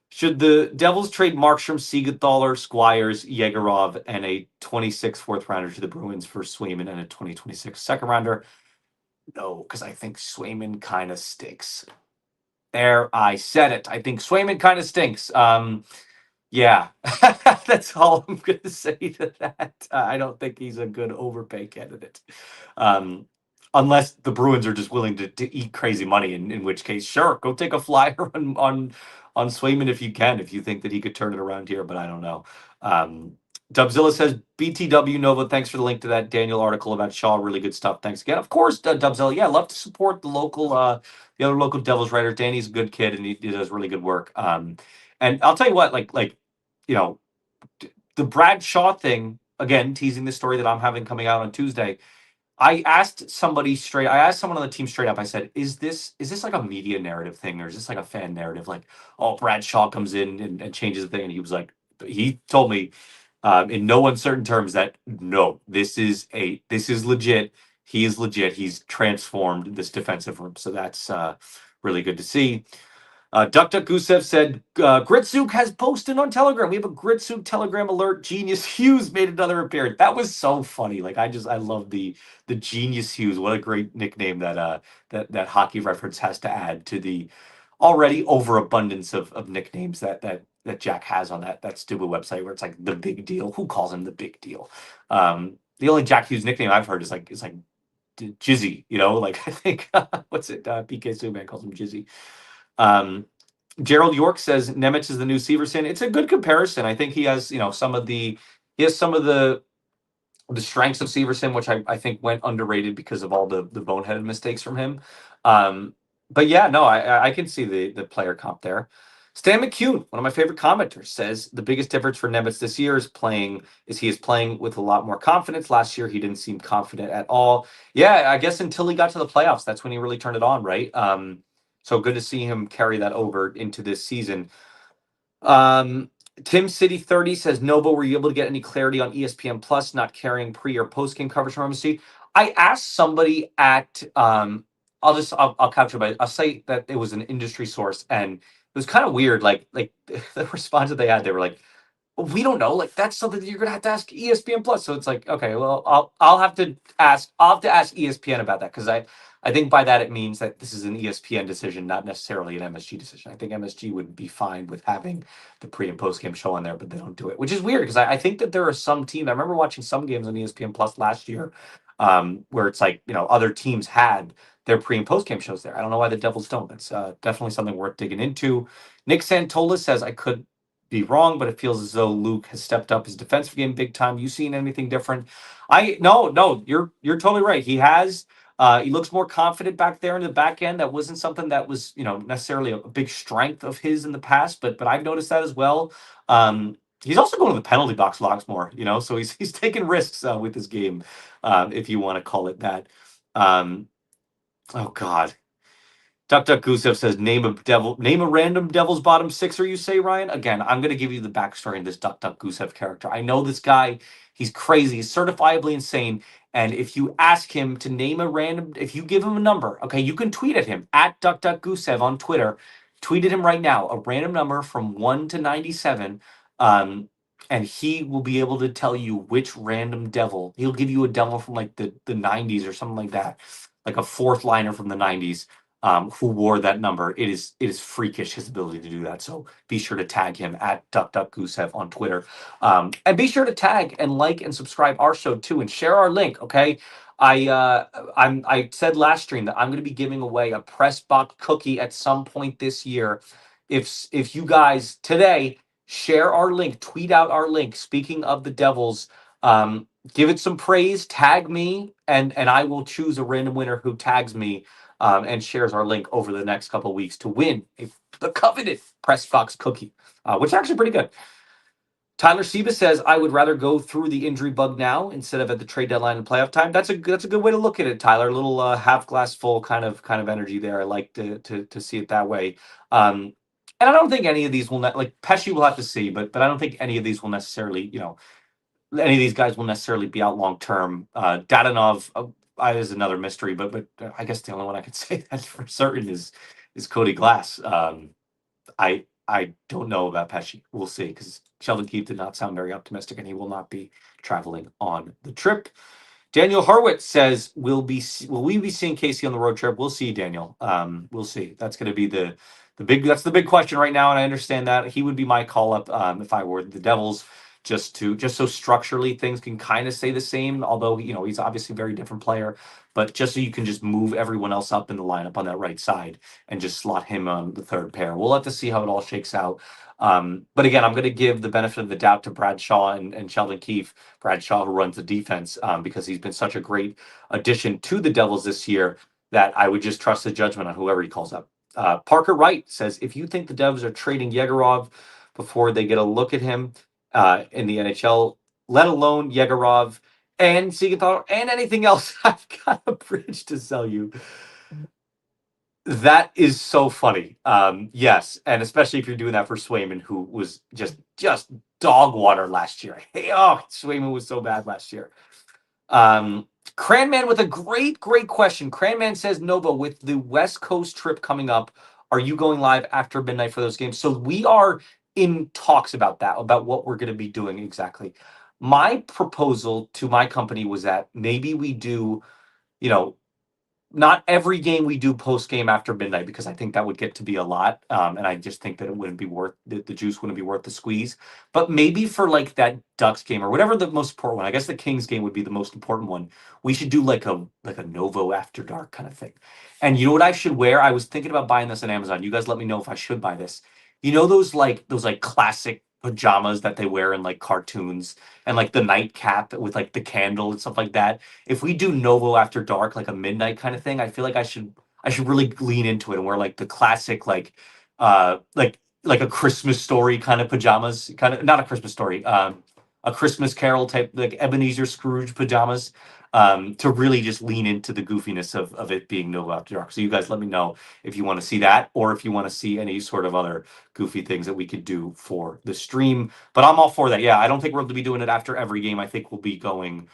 Should the Devils trade Markstrom, Siegenthaler, Squires, Yegorov, and a 26 fourth rounder to the Bruins for Swayman and a 2026 second rounder? No, because I think Swayman kind of stinks. There, I said it. I think Swayman kind of stinks. Yeah, that's all I'm going to say to that. I don't think he's a good overpay candidate. Unless the Bruins are just willing to eat crazy money, in which case, sure, go take a flyer on Swayman if you can, if you think that he could turn it around here, but I don't know. Dubzilla says, BTW Nova, thanks for the link to that Daniel article about Shaw. Really good stuff. Thanks again. Of course, Dubzilla. Yeah, love to support the other local Devils writer. Danny's a good kid, and he does really good work. And I'll tell you what, you know, the Brad Shaw thing, again, teasing the story that I'm having coming out on Tuesday. I asked someone on the team straight up. I said, "Is this like a media narrative thing, or is this like a fan narrative? Like, oh, Brad Shaw comes in and changes the thing." And he was like, he told me in no uncertain terms that no, this is legit. He is legit. He's transformed this defensive room. So that's really good to see. Duck Gusev said, Gritsyuk has posted on Telegram. We have a Gritsyuk Telegram alert. Genius Hughes made another appearance. That was so funny. Like, I love the Genius Hughes. What a great nickname that Hockey Reference has to add to the already overabundance of nicknames that Jack has on that Stubu website, where it's like the big deal. Who calls him the big deal? The only Jack Hughes nickname I've heard is like Jizzy, like I think what's it? PK Subban calls him Jizzy. Gerald York says Nemec is the new Severson. It's a good comparison. I think he has, some of the strengths of Severson, which I think went underrated because of all the boneheaded mistakes from him. But yeah, no, I can see the player comp there. Stan McCune, one of my favorite commenters, says the biggest difference for Nemec this year is he is playing with a lot more confidence. Last year, he didn't seem confident at all. Yeah, I guess until he got to the playoffs, that's when he really turned it on, right? So good to see him carry that over into this season. Tim City 30 says, Nova, were you able to get any clarity on ESPN Plus not carrying pre or post game coverage from MSG? I asked somebody at I'll capture it, but I'll say that it was an industry source, and it was kind of weird. Like the response that they had, they were like, we don't know. Like, that's something that you're gonna have to ask ESPN Plus. So it's like, okay, well, I'll have to ask ESPN about that, because I think by that it means that this is an ESPN decision, not necessarily an MSG decision. I think MSG would be fine with having the pre and post game show on there, but they don't do it, which is weird, because I think that there are some teams. I remember watching some games on ESPN Plus last year, where it's like, other teams had their pre and post game shows there. I don't know why the Devils don't. That's definitely something worth digging into. Nick Santola says, I could be wrong, but it feels as though Luke has stepped up his defensive game big time. You seen anything different? No, you're totally right. He has. He looks more confident back there in the back end. That wasn't something that was, necessarily a big strength of his in the past, but I've noticed that as well. He's also going to the penalty box lots more, so he's taking risks with his game, if you want to call it that. Oh God. Duck Gusev says, name a random Devil's bottom sixer, you say, Ryan? Again, I'm going to give you the backstory in this Duck Gusev character. I know this guy. He's crazy. He's certifiably insane. And if you ask him to name if you give him a number, okay, you can tweet at him, at Duck Gusev on Twitter. Tweet at him right now, a random number from 1 to 97. And he will be able to tell you which random Devil. He'll give you a Devil from like the 90s or something like that, like a fourth liner from the 90s. who wore that number. It is freakish, his ability to do that. So be sure to tag him at DuckDuckGoosehev on Twitter, and be sure to tag and like and subscribe our show too, and share our link. Okay, I said last stream that I'm going to be giving away a press box cookie at some point this year. If you guys today share our link, tweet out our link. Speaking of the Devils, give it some praise, tag me, and I will choose a random winner who tags me and shares our link over the next couple of weeks to win the coveted press box cookie, which is actually pretty good. Tyler Seba says, I would rather go through the injury bug now instead of at the trade deadline and playoff time. That's a good way to look at it, Tyler. A little half glass full kind of energy there. I like to see it that way. And I don't think any of these will like Pesce will have to see, but I don't think any of these will necessarily, any of these guys will necessarily be out long term. Dadanov is another mystery, but I guess the only one I could say that for certain is Cody Glass. I don't know about Pesce. We'll see, because Sheldon Keefe did not sound very optimistic, and he will not be traveling on the trip. Daniel Harwitz says, will we be seeing Casey on the road trip? We'll see, Daniel. We'll see. That's going to be that's the big question right now, and I understand that. He would be my call up if I were the Devils, just so structurally things can kind of stay the same, although he's obviously a very different player, but just so you can just move everyone else up in the lineup on that right side and just slot him on the third pair. We'll have to see how it all shakes out. But again, I'm going to give the benefit of the doubt to Bradshaw and Sheldon Keefe. Bradshaw, who runs the defense, because he's been such a great addition to the Devils this year that I would just trust the judgment on whoever he calls up. Parker Wright says, if you think the Devs are trading Yegorov before they get a look at him in the NHL, let alone Yegorov and Siegenthaler and anything else, I've got a bridge to sell you. That is so funny. Yes, and especially if you're doing that for Swayman, who was just dog water last year. Oh, Swayman was so bad last year. Cranman with a great question. Cranman says, Nova, with the West Coast trip coming up, are you going live after midnight for those games? So we are in talks about that, about what we're going to be doing exactly. My proposal to my company was that maybe we do, not every game we do post game after midnight, because I think that would get to be a lot. And I just think that it wouldn't be worth the juice wouldn't be worth the squeeze. But maybe for like that Ducks game or whatever the most important one, I guess the Kings game would be the most important one. We should do like a Novo after dark kind of thing. And you know what I should wear? I was thinking about buying this on Amazon. You guys let me know if I should buy this. You know those classic pajamas that they wear in like cartoons, and like the nightcap with like the candle and stuff like that. If we do Novo after dark, like a midnight kind of thing, I feel like I should really lean into it and wear like the classic like a Christmas Story kind of pajamas, kind of not a Christmas Story, a Christmas Carol type, like Ebenezer Scrooge pajamas, to really just lean into the goofiness of it being Novo after dark. So you guys let me know if you want to see that, or if you want to see any sort of other goofy things that we could do for the stream. But I'm all for that. Yeah, I don't think we're going to be doing it after every game. I think we'll be going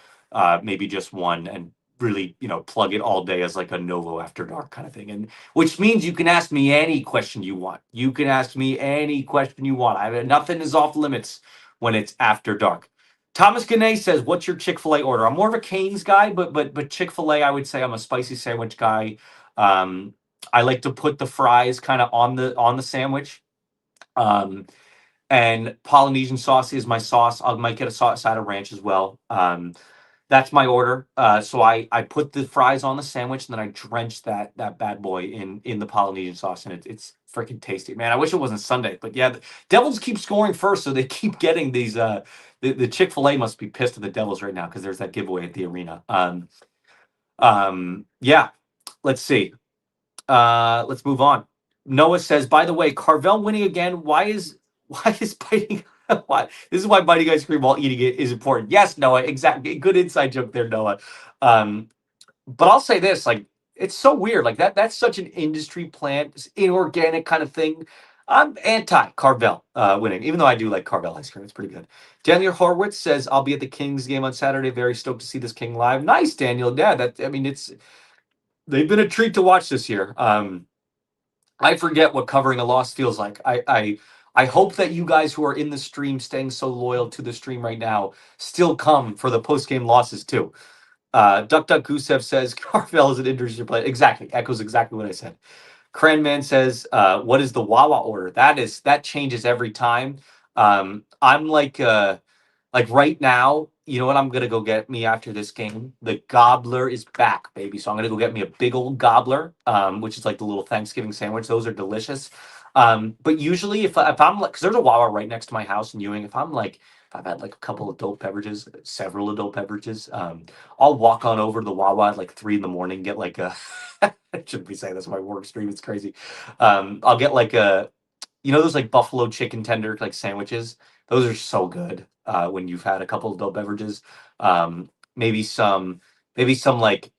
maybe just one, and really plug it all day as like a Novo after dark kind of thing. And which means you can ask me any question you want. You can ask me any question you want. Nothing is off limits when it's after dark. Thomas Gannay says, what's your Chick-fil-A order? I'm more of a Cane's guy, but Chick-fil-A, I would say I'm a spicy sandwich guy. I like to put the fries kind of on the sandwich. And Polynesian sauce is my sauce. I might get a side of ranch as well. That's my order. So I put the fries on the sandwich, and then I drench that bad boy in the Polynesian sauce, and it's freaking tasty, man. I wish it wasn't Sunday, but yeah, the Devils keep scoring first, so they keep getting these. The Chick-fil-A must be pissed at the Devils right now because there's that giveaway at the arena. Yeah, let's see. Let's move on. Noah says, by the way, Carvel winning again. Why is biting? Why? This is why biting ice cream while eating it is important. Yes, Noah, exactly. Good inside joke there, Noah. But I'll say this, like, it's so weird. Like that's such an industry plant, inorganic kind of thing. I'm anti Carvel winning, even though I do like Carvel ice cream. It's pretty good. Daniel Horwitz says, I'll be at the Kings game on Saturday. Very stoked to see this King live. Nice, Daniel. Yeah, they've been a treat to watch this year. I forget what covering a loss feels like. I hope that you guys who are in the stream, staying so loyal to the stream right now, still come for the post game losses too. Duck Duck Gusev says Carvel is an interesting play. Exactly, echoes exactly what I said. Cranman says, "What is the Wawa order?" That changes every time. I'm like right now, you know what I'm gonna go get me after this game? The gobbler is back, baby. So I'm gonna go get me a big old gobbler, which is like the little Thanksgiving sandwich. Those are delicious. But usually, if I'm like, because there's a Wawa right next to my house in Ewing, if I've had like a couple adult beverages, several adult beverages, I'll walk on over to the Wawa at like 3 in the morning, get like a. I shouldn't be saying this on my work stream. It's crazy. I'll get like those like buffalo chicken tender like sandwiches. Those are so good when you've had a couple adult beverages. Maybe some like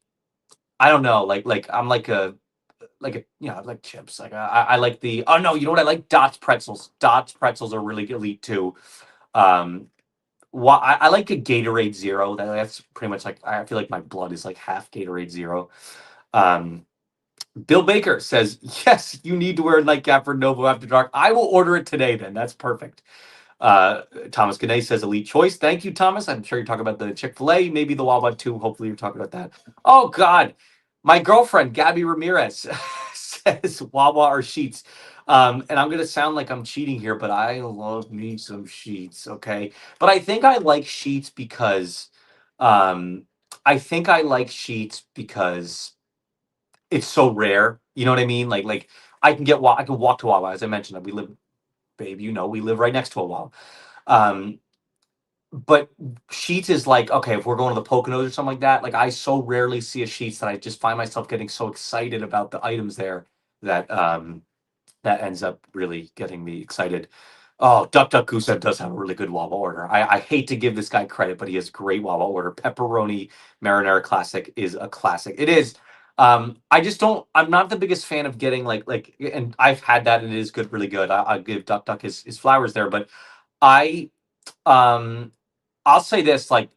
I don't know, like I'm like a I like chips. Like I like the oh no, you know what I like? Dots pretzels. Dots pretzels are really elite too. Um, I like a Gatorade Zero. That's pretty much like I feel like my blood is like half Gatorade Zero. Um, Bill Baker says, yes, you need to wear a nightcap for Novo after dark. I will order it today then. That's perfect. Thomas Gannay says, elite choice. Thank you, Thomas. I'm sure you're talking about the Chick-fil-A, maybe the Wawa too. Hopefully you're talking about that. Oh, God. My girlfriend, Gabby Ramirez, says Wawa or Sheets. And I'm going to sound like I'm cheating here, but I love me some Sheets, okay? But um, I think I like Sheets because it's so rare. You know what I mean? Like I can walk to Wawa, as I mentioned. We live, babe, we live right next to a Wawa. Um, but Sheets is like, okay, if we're going to the Poconos or something like that, like I so rarely see a Sheets that I just find myself getting so excited about the items there that that ends up really getting me excited. Oh, Duck Duck Goosehead does have a really good Wawa order. I hate to give this guy credit, but he has great Wawa order. Pepperoni Marinara Classic is a classic. It is. I just don't. I'm not the biggest fan of getting and I've had that and it is good, really good. I give Duck Duck his flowers there, but I um I'll say this like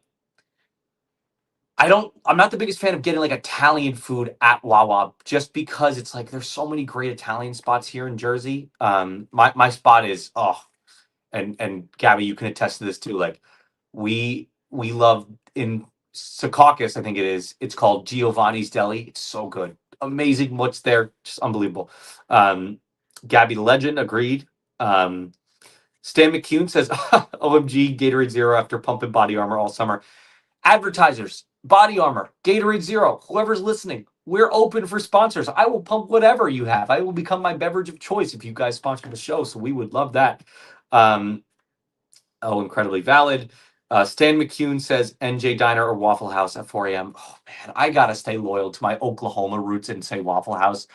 I'm not the biggest fan of getting like Italian food at Wawa just because it's like there's so many great Italian spots here in Jersey. My spot is and Gabby, you can attest to this too. Like we love in Secaucus, I think it is. It's called Giovanni's Deli. It's so good, amazing. What's there? Just unbelievable. Um, Gabby the Legend agreed. Um, Stan McCune says, "OMG, Gatorade Zero after pumping body armor all summer." Advertisers, body armor, Gatorade Zero. Whoever's listening, we're open for sponsors. I will pump whatever you have. I will become my beverage of choice if you guys sponsor the show. So we would love that. Um, Oh, incredibly valid. Stan McCune says NJ Diner or Waffle House at 4 a.m. Oh man, I gotta stay loyal to my Oklahoma roots and say Waffle House.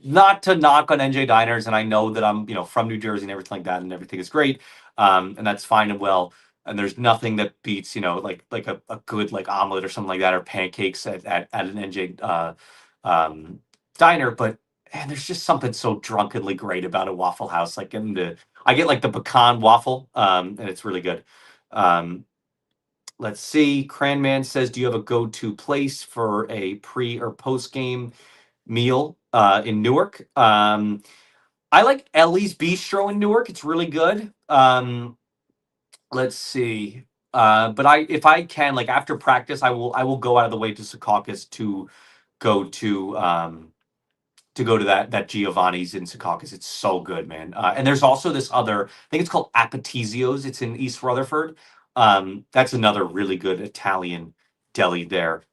Not to knock on NJ Diners, and I know that I'm from New Jersey and everything like that, and everything is great, and that's fine and well. And there's nothing that beats like a good like omelet or something like that or pancakes at an NJ um, diner. But man, there's just something so drunkenly great about a Waffle House. Like I get like the pecan waffle, and it's really good. Um, let's see. Cranman says, "Do you have a go-to place for a pre or post-game meal in Newark?" I like Ellie's Bistro in Newark. It's really good. Let's see. But if I can, like after practice, I will go out of the way to Secaucus go to um, to go to that Giovanni's in Secaucus. It's so good, man. And there's also this other, I think it's called Appetizio's. It's in East Rutherford. That's another really good Italian deli there.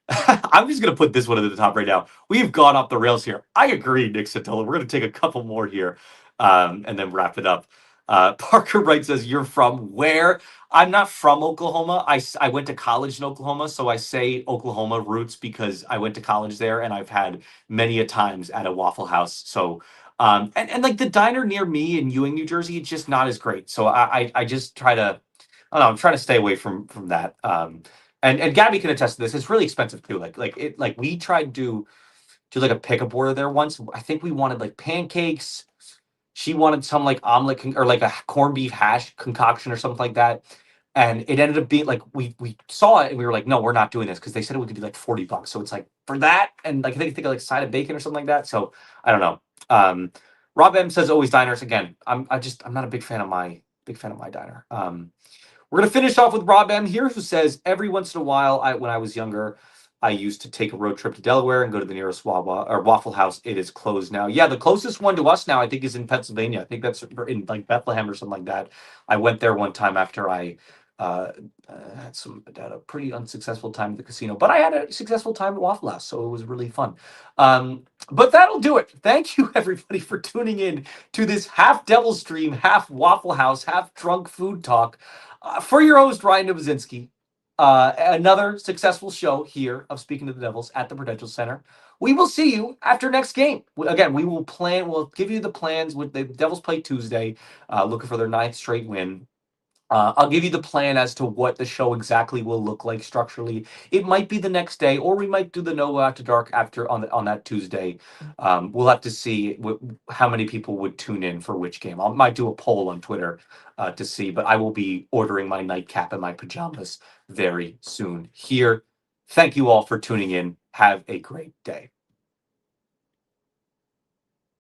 I'm just gonna put this one at the top right now. We've gone off the rails here. I agree, Nick Satola. We're gonna take a couple more here, and then wrap it up. Parker Wright says, "You're from where?" I'm not from Oklahoma. I went to college in Oklahoma, so I say Oklahoma roots because I went to college there, and I've had many a times at a Waffle House. So, and like the diner near me in Ewing, New Jersey, it's just not as great. So I just try to, I don't know, I'm trying to stay away from that. And Gabby can attest to this. It's really expensive too. Like we tried to do like a pickup order there once. I think we wanted like pancakes. She wanted some like omelet or like a corned beef hash concoction or something like that. And it ended up being like we saw it and we were like, no, we're not doing this because they said it would be like $40. So it's like for that and like I think like side of bacon or something like that. So I don't know. Rob M says always diners again. I'm not a big fan of my diner. We're going to finish off with Rob M here, who says, every once in a while, when I was younger, I used to take a road trip to Delaware and go to the nearest Waffle House. It is closed now. Yeah, the closest one to us now, I think, is in Pennsylvania. I think that's in like Bethlehem or something like that. I went there one time after I uh, had a pretty unsuccessful time at the casino, but I had a successful time at Waffle House, so it was really fun. But that'll do it. Thank you, everybody, for tuning in to this half Devil stream, half Waffle House, half drunk food talk. For your host, Ryan Novozinsky, another successful show here of Speaking to the Devils at the Prudential Center. We will see you after next game. Again, we'll give you the plans. The Devils play Tuesday, looking for their 9th straight win. I'll give you the plan as to what the show exactly will look like structurally. It might be the next day, or we might do the No After Dark on that Tuesday. We'll have to see how many people would tune in for which game. I might do a poll on Twitter to see, but I will be ordering my nightcap and my pajamas very soon here. Thank you all for tuning in. Have a great day.